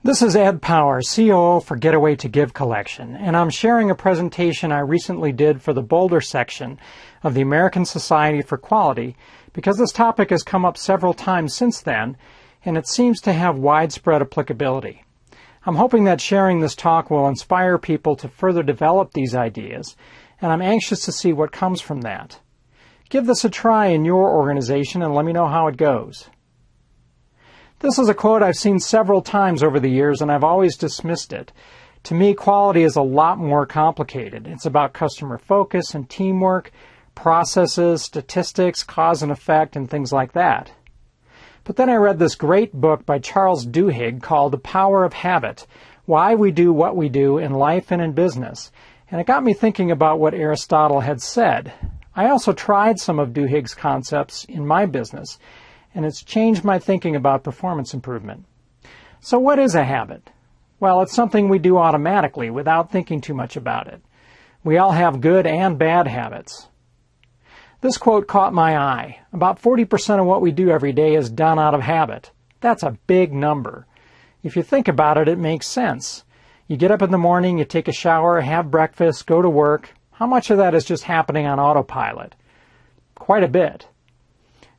This is Ed Power, COO for Getaway to Give Collection, and I'm sharing a presentation I recently did for the Boulder Section of the American Society for Quality because this topic has come up several times since then, and it seems to have widespread applicability. I'm hoping that sharing this talk will inspire people to further develop these ideas, and I'm anxious to see what comes from that. Give this a try in your organization and let me know how it goes. This is a quote I've seen several times over the years, and I've always dismissed it. To me, quality is a lot more complicated. It's about customer focus and teamwork, processes, statistics, cause and effect, and things like that. But then I read this great book by Charles Duhigg called The Power of Habit, Why We Do What We Do in Life and in Business, and it got me thinking about what Aristotle had said. I also tried some of Duhigg's concepts in my business, and it's changed my thinking about performance improvement. So what is a habit? Well, it's something we do automatically without thinking too much about it. We all have good and bad habits. This quote caught my eye. About 40% of what we do every day is done out of habit. That's a big number. If you think about it, it makes sense. You get up in the morning, you take a shower, have breakfast, go to work. How much of that is just happening on autopilot? Quite a bit.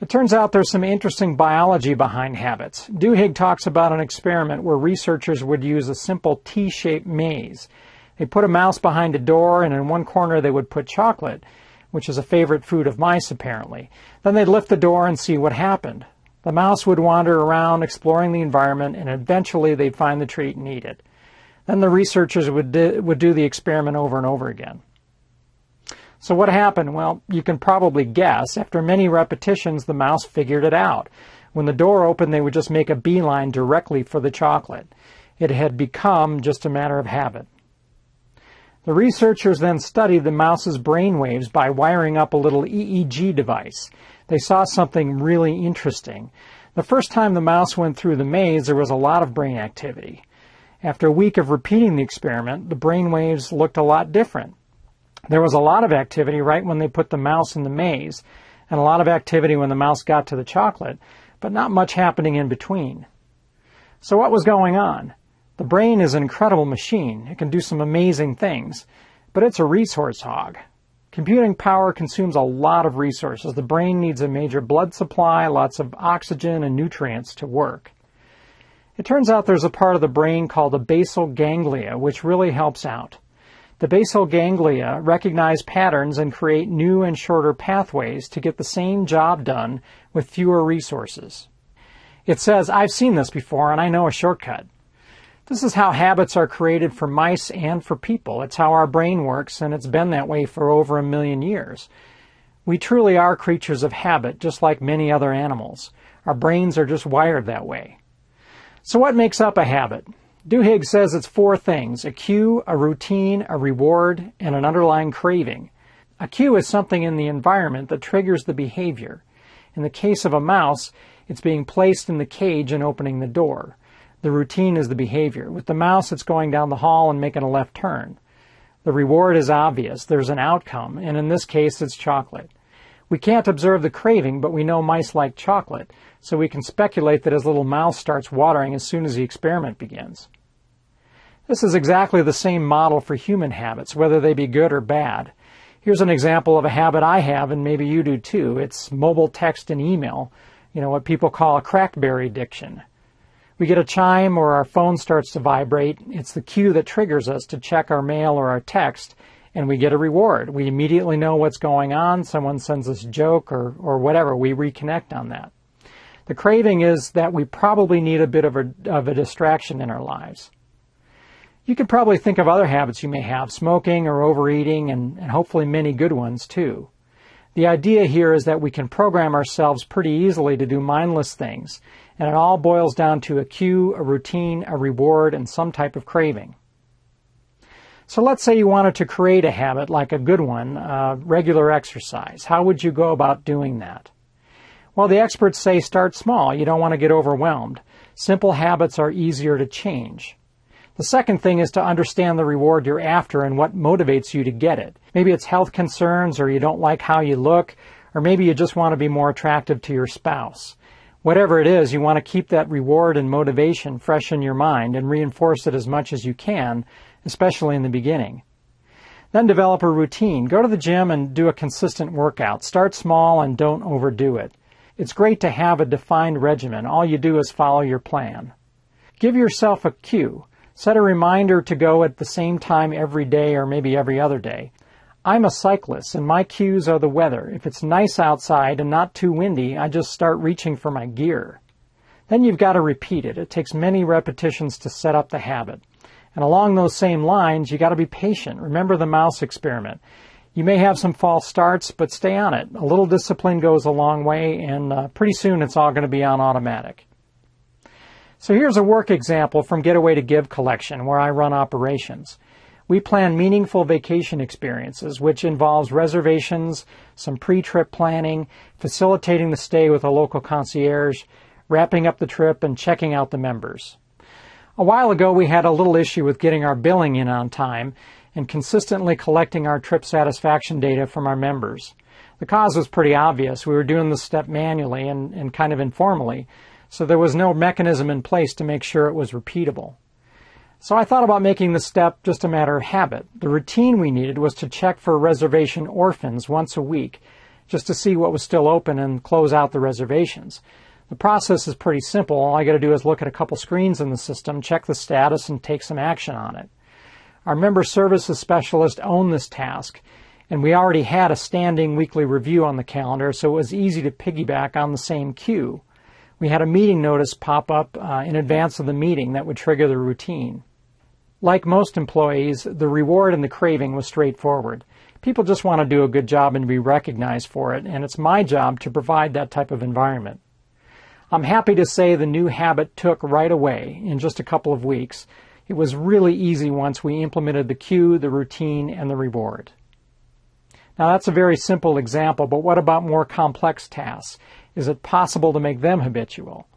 It turns out there's some interesting biology behind habits. Duhigg talks about an experiment where researchers would use a simple T-shaped maze. They put a mouse behind a door, and in one corner they would put chocolate, which is a favorite food of mice apparently. Then they'd lift the door and see what happened. The mouse would wander around exploring the environment, and eventually they'd find the treat and eat it. Then the researchers would do the experiment over and over again. So what happened? Well, you can probably guess. After many repetitions, the mouse figured it out. When the door opened, they would just make a beeline directly for the chocolate. It had become just a matter of habit. The researchers then studied the mouse's brain waves by wiring up a little EEG device. They saw something really interesting. The first time the mouse went through the maze, there was a lot of brain activity. After a week of repeating the experiment, the brain waves looked a lot different. There was a lot of activity right when they put the mouse in the maze, and a lot of activity when the mouse got to the chocolate, but not much happening in between. So what was going on? The brain is an incredible machine. It can do some amazing things, but it's a resource hog. Computing power consumes a lot of resources. The brain needs a major blood supply, lots of oxygen and nutrients to work. It turns out there's a part of the brain called the basal ganglia, which really helps out. The basal ganglia recognize patterns and create new and shorter pathways to get the same job done with fewer resources. It says, I've seen this before and I know a shortcut. This is how habits are created for mice and for people. It's how our brain works, and it's been that way for over 1 million years. We truly are creatures of habit, just like many other animals. Our brains are just wired that way. So what makes up a habit? Duhigg says it's 4 things: a cue, a routine, a reward, and an underlying craving. A cue is something in the environment that triggers the behavior. In the case of a mouse, it's being placed in the cage and opening the door. The routine is the behavior. With the mouse, it's going down the hall and making a left turn. The reward is obvious. There's an outcome, and in this case, it's chocolate. We can't observe the craving, but we know mice like chocolate, so we can speculate that his little mouth starts watering as soon as the experiment begins. This is exactly the same model for human habits, whether they be good or bad. Here's an example of a habit I have, and maybe you do too. It's mobile text and email, what people call a crackberry addiction. We get a chime or our phone starts to vibrate. It's the cue that triggers us to check our mail or our text, and we get a reward. We immediately know what's going on. Someone sends us a joke or whatever. We reconnect on that. The craving is that we probably need a bit of a distraction in our lives. You could probably think of other habits you may have, smoking or overeating, and hopefully many good ones too. The idea here is that we can program ourselves pretty easily to do mindless things, and it all boils down to a cue, a routine, a reward, and some type of craving. So let's say you wanted to create a habit like a good one, regular exercise. How would you go about doing that? Well, the experts say start small. You don't want to get overwhelmed. Simple habits are easier to change. The second thing is to understand the reward you're after and what motivates you to get it. Maybe it's health concerns, or you don't like how you look, or maybe you just want to be more attractive to your spouse. Whatever it is, you want to keep that reward and motivation fresh in your mind and reinforce it as much as you can, especially in the beginning. Then develop a routine. Go to the gym and do a consistent workout. Start small and don't overdo it. It's great to have a defined regimen. All you do is follow your plan. Give yourself a cue. Set a reminder to go at the same time every day or maybe every other day. I'm a cyclist, and my cues are the weather. If it's nice outside and not too windy, I just start reaching for my gear. Then you've got to repeat it. It takes many repetitions to set up the habit. And along those same lines, you got to be patient. Remember the mouse experiment. You may have some false starts, but stay on it. A little discipline goes a long way, and pretty soon it's all going to be on automatic. So here's a work example from Getaway to Give collection, where I run operations. We plan meaningful vacation experiences, which involves reservations, some pre-trip planning, facilitating the stay with a local concierge, wrapping up the trip, and checking out the members. A while ago, we had a little issue with getting our billing in on time and consistently collecting our trip satisfaction data from our members. The cause was pretty obvious. We were doing this step manually and kind of informally, so there was no mechanism in place to make sure it was repeatable. So I thought about making the step just a matter of habit. The routine we needed was to check for reservation orphans once a week, just to see what was still open and close out the reservations. The process is pretty simple. All I got to do is look at a couple screens in the system, check the status, and take some action on it. Our member services specialist owned this task, and we already had a standing weekly review on the calendar, so it was easy to piggyback on the same queue. We had a meeting notice pop up in advance of the meeting that would trigger the routine. Like most employees, the reward and the craving was straightforward. People just want to do a good job and be recognized for it, and it's my job to provide that type of environment. I'm happy to say the new habit took right away in just a couple of weeks. It was really easy once we implemented the cue, the routine, and the reward. Now that's a very simple example, but what about more complex tasks? Is it possible to make them habitual?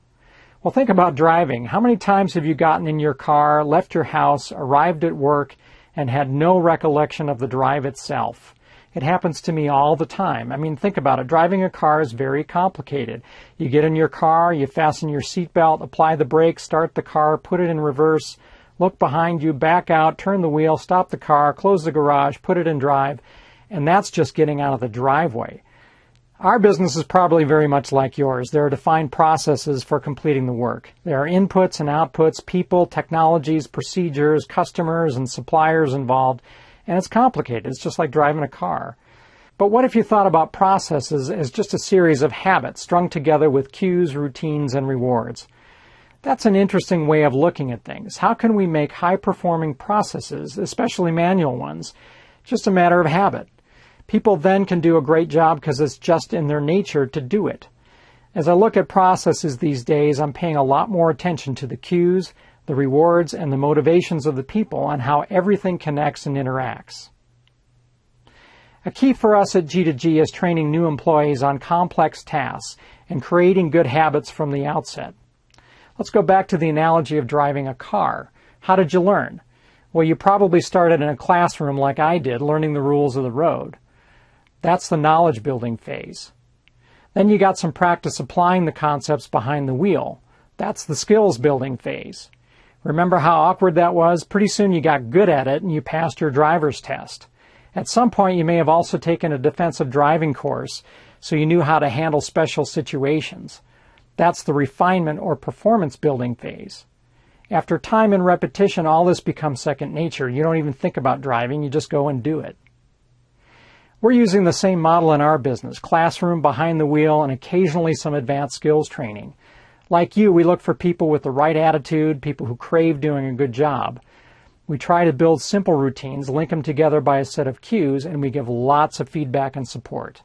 Well, think about driving. How many times have you gotten in your car, left your house, arrived at work, and had no recollection of the drive itself? It happens to me all the time. I mean, think about it. Driving a car is very complicated. You get in your car, you fasten your seatbelt, apply the brakes, start the car, put it in reverse, look behind you, back out, turn the wheel, stop the car, close the garage, put it in drive, and that's just getting out of the driveway. Our business is probably very much like yours. There are defined processes for completing the work. There are inputs and outputs, people, technologies, procedures, customers, and suppliers involved, and it's complicated. It's just like driving a car. But what if you thought about processes as just a series of habits strung together with cues, routines, and rewards? That's an interesting way of looking at things. How can we make high-performing processes, especially manual ones, just a matter of habit? People then can do a great job because it's just in their nature to do it. As I look at processes these days, I'm paying a lot more attention to the cues, the rewards, and the motivations of the people and how everything connects and interacts. A key for us at G2G is training new employees on complex tasks and creating good habits from the outset. Let's go back to the analogy of driving a car. How did you learn? Well, you probably started in a classroom like I did, learning the rules of the road. That's the knowledge building phase. Then you got some practice applying the concepts behind the wheel. That's the skills building phase. Remember how awkward that was? Pretty soon you got good at it and you passed your driver's test. At some point you may have also taken a defensive driving course so you knew how to handle special situations. That's the refinement or performance building phase. After time and repetition, all this becomes second nature. You don't even think about driving, you just go and do it. We're using the same model in our business, classroom, behind the wheel, and occasionally some advanced skills training. Like you, we look for people with the right attitude, people who crave doing a good job. We try to build simple routines, link them together by a set of cues, and we give lots of feedback and support.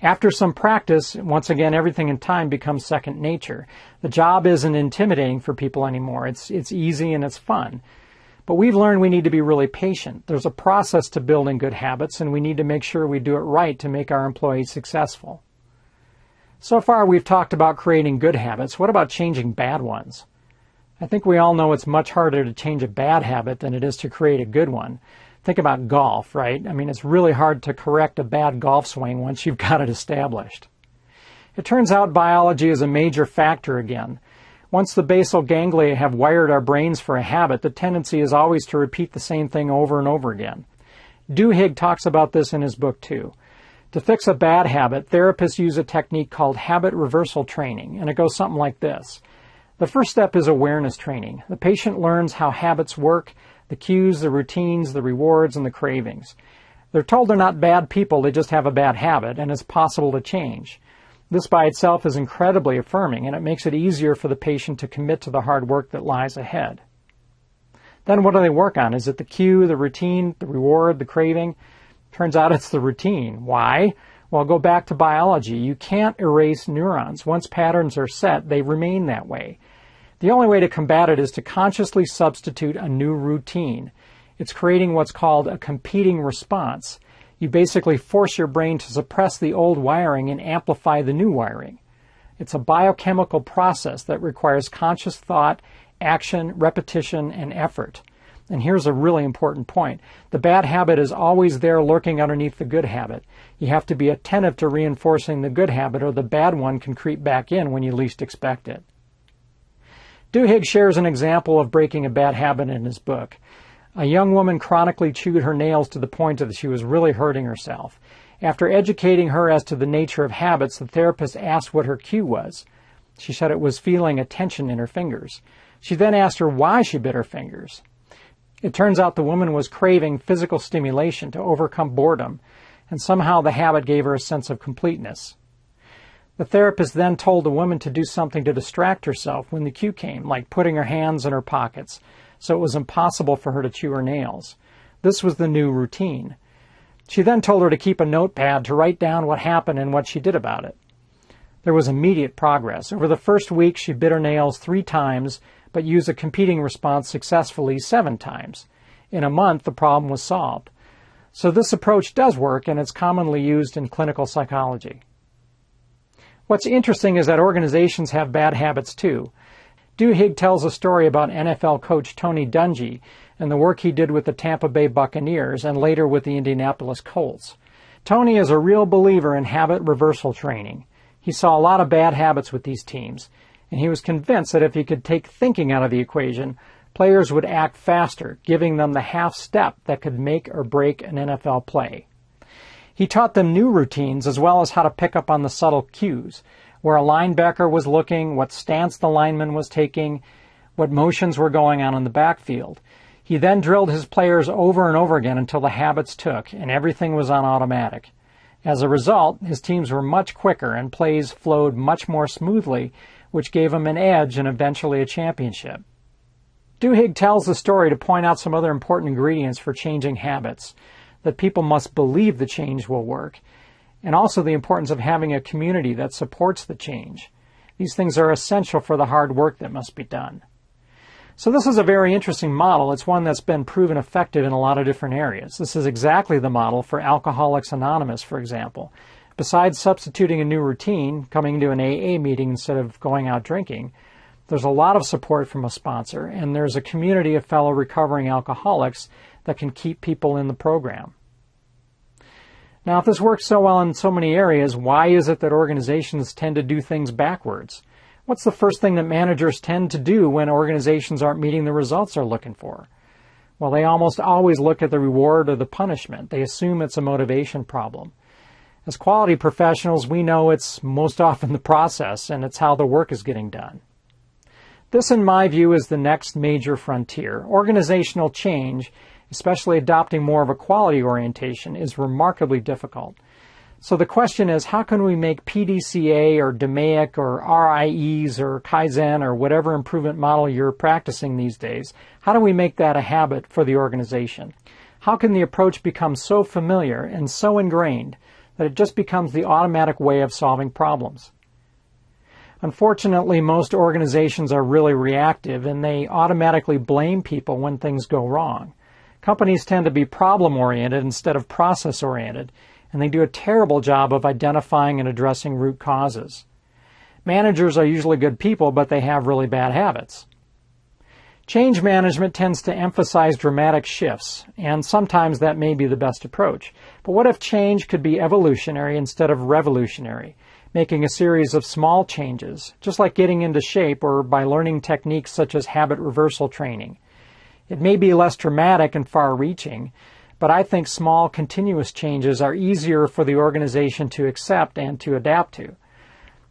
After some practice, once again, everything in time becomes second nature. The job isn't intimidating for people anymore. It's easy and it's fun. But we've learned we need to be really patient. There's a process to building good habits, and we need to make sure we do it right to make our employees successful. So far, we've talked about creating good habits. What about changing bad ones? I think we all know it's much harder to change a bad habit than it is to create a good one. Think about golf, right? I mean, it's really hard to correct a bad golf swing once you've got it established. It turns out biology is a major factor again. Once the basal ganglia have wired our brains for a habit, the tendency is always to repeat the same thing over and over again. Duhigg talks about this in his book too. To fix a bad habit, therapists use a technique called habit reversal training, and it goes something like this. The first step is awareness training. The patient learns how habits work, the cues, the routines, the rewards, and the cravings. They're told they're not bad people, they just have a bad habit, and it's possible to change. This by itself is incredibly affirming, and it makes it easier for the patient to commit to the hard work that lies ahead. Then what do they work on? Is it the cue, the routine, the reward, the craving? Turns out it's the routine. Why? Well, go back to biology. You can't erase neurons. Once patterns are set, they remain that way. The only way to combat it is to consciously substitute a new routine. It's creating what's called a competing response. You basically force your brain to suppress the old wiring and amplify the new wiring. It's a biochemical process that requires conscious thought, action, repetition, and effort. And here's a really important point. The bad habit is always there lurking underneath the good habit. You have to be attentive to reinforcing the good habit, or the bad one can creep back in when you least expect it. Duhigg shares an example of breaking a bad habit in his book. A young woman chronically chewed her nails to the point that she was really hurting herself. After educating her as to the nature of habits, the therapist asked what her cue was. She said it was feeling a tension in her fingers. She then asked her why she bit her fingers. It turns out the woman was craving physical stimulation to overcome boredom, and somehow the habit gave her a sense of completeness. The therapist then told the woman to do something to distract herself when the cue came, like putting her hands in her pockets, so it was impossible for her to chew her nails. This was the new routine. She then told her to keep a notepad to write down what happened and what she did about it. There was immediate progress. Over the first week, she bit her nails 3 times, but used a competing response successfully 7 times. In a month, the problem was solved. So this approach does work, and it's commonly used in clinical psychology. What's interesting is that organizations have bad habits too. Duhigg tells a story about NFL coach Tony Dungy and the work he did with the Tampa Bay Buccaneers and later with the Indianapolis Colts. Tony is a real believer in habit reversal training. He saw a lot of bad habits with these teams, and he was convinced that if he could take thinking out of the equation, players would act faster, giving them the half step that could make or break an NFL play. He taught them new routines as well as how to pick up on the subtle cues, where a linebacker was looking, what stance the lineman was taking, what motions were going on in the backfield. He then drilled his players over and over again until the habits took, and everything was on automatic. As a result, his teams were much quicker and plays flowed much more smoothly, which gave him an edge and eventually a championship. Duhigg tells the story to point out some other important ingredients for changing habits, that people must believe the change will work, and also the importance of having a community that supports the change. These things are essential for the hard work that must be done. So this is a very interesting model. It's one that's been proven effective in a lot of different areas. This is exactly the model for Alcoholics Anonymous, for example. Besides substituting a new routine, coming to an AA meeting instead of going out drinking, there's a lot of support from a sponsor, and there's a community of fellow recovering alcoholics that can keep people in the program. Now, if this works so well in so many areas, why is it that organizations tend to do things backwards? What's the first thing that managers tend to do when organizations aren't meeting the results they're looking for? Well, they almost always look at the reward or the punishment. They assume it's a motivation problem. As quality professionals, we know it's most often the process, and it's how the work is getting done. This, in my view, is the next major frontier. Organizational change, especially adopting more of a quality orientation, is remarkably difficult. So the question is, how can we make PDCA or DMAIC or RIEs or Kaizen or whatever improvement model you're practicing these days, how do we make that a habit for the organization? How can the approach become so familiar and so ingrained that it just becomes the automatic way of solving problems? Unfortunately, most organizations are really reactive, and they automatically blame people when things go wrong. Companies tend to be problem-oriented instead of process-oriented, and they do a terrible job of identifying and addressing root causes. Managers are usually good people, but they have really bad habits. Change management tends to emphasize dramatic shifts, and sometimes that may be the best approach. But what if change could be evolutionary instead of revolutionary? making a series of small changes, just like getting into shape or by learning techniques such as habit reversal training. It may be less dramatic and far-reaching, but I think small, continuous changes are easier for the organization to accept and to adapt to.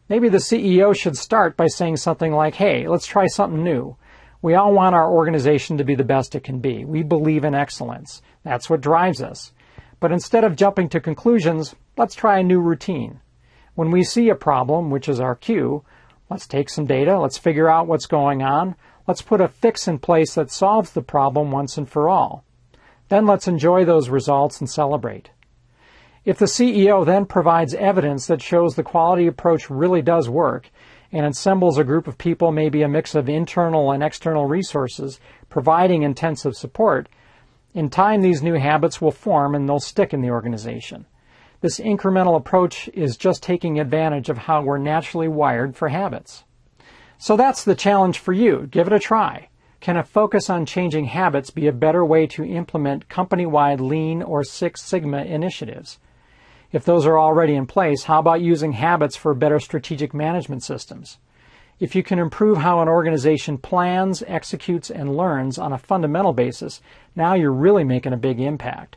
Maybe the CEO should start by saying something like, hey, let's try something new. We all want our organization to be the best it can be. We believe in excellence. That's what drives us. But instead of jumping to conclusions, let's try a new routine. When we see a problem, which is our cue, let's take some data, let's figure out what's going on, let's put a fix in place that solves the problem once and for all. Then let's enjoy those results and celebrate. If the CEO then provides evidence that shows the quality approach really does work and assembles a group of people, maybe a mix of internal and external resources, providing intensive support, in time these new habits will form and they'll stick in the organization. This incremental approach is just taking advantage of how we're naturally wired for habits. So that's the challenge for you. Give it a try. Can a focus on changing habits be a better way to implement company-wide Lean or Six Sigma initiatives? If those are already in place, how about using habits for better strategic management systems? If you can improve how an organization plans, executes, and learns on a fundamental basis, now you're really making a big impact.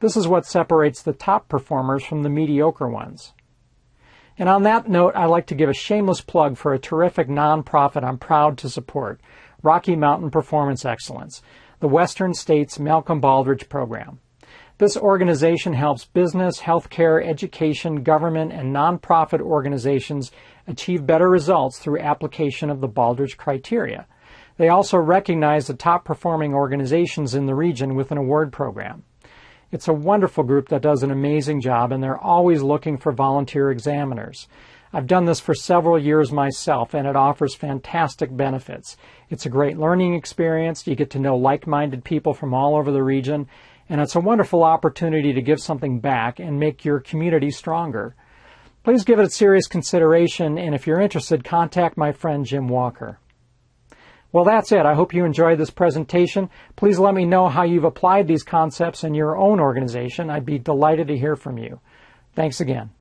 This is what separates the top performers from the mediocre ones. And on that note, I'd like to give a shameless plug for a terrific nonprofit I'm proud to support, Rocky Mountain Performance Excellence, the Western States Malcolm Baldrige Program. This organization helps business, healthcare, education, government, and nonprofit organizations achieve better results through application of the Baldrige criteria. They also recognize the top-performing organizations in the region with an award program. It's a wonderful group that does an amazing job, and they're always looking for volunteer examiners. I've done this for several years myself, and it offers fantastic benefits. It's a great learning experience. You get to know like-minded people from all over the region, and it's a wonderful opportunity to give something back and make your community stronger. Please give it serious consideration, and if you're interested, contact my friend Jim Walker. Well, that's it. I hope you enjoyed this presentation. Please let me know how you've applied these concepts in your own organization. I'd be delighted to hear from you. Thanks again.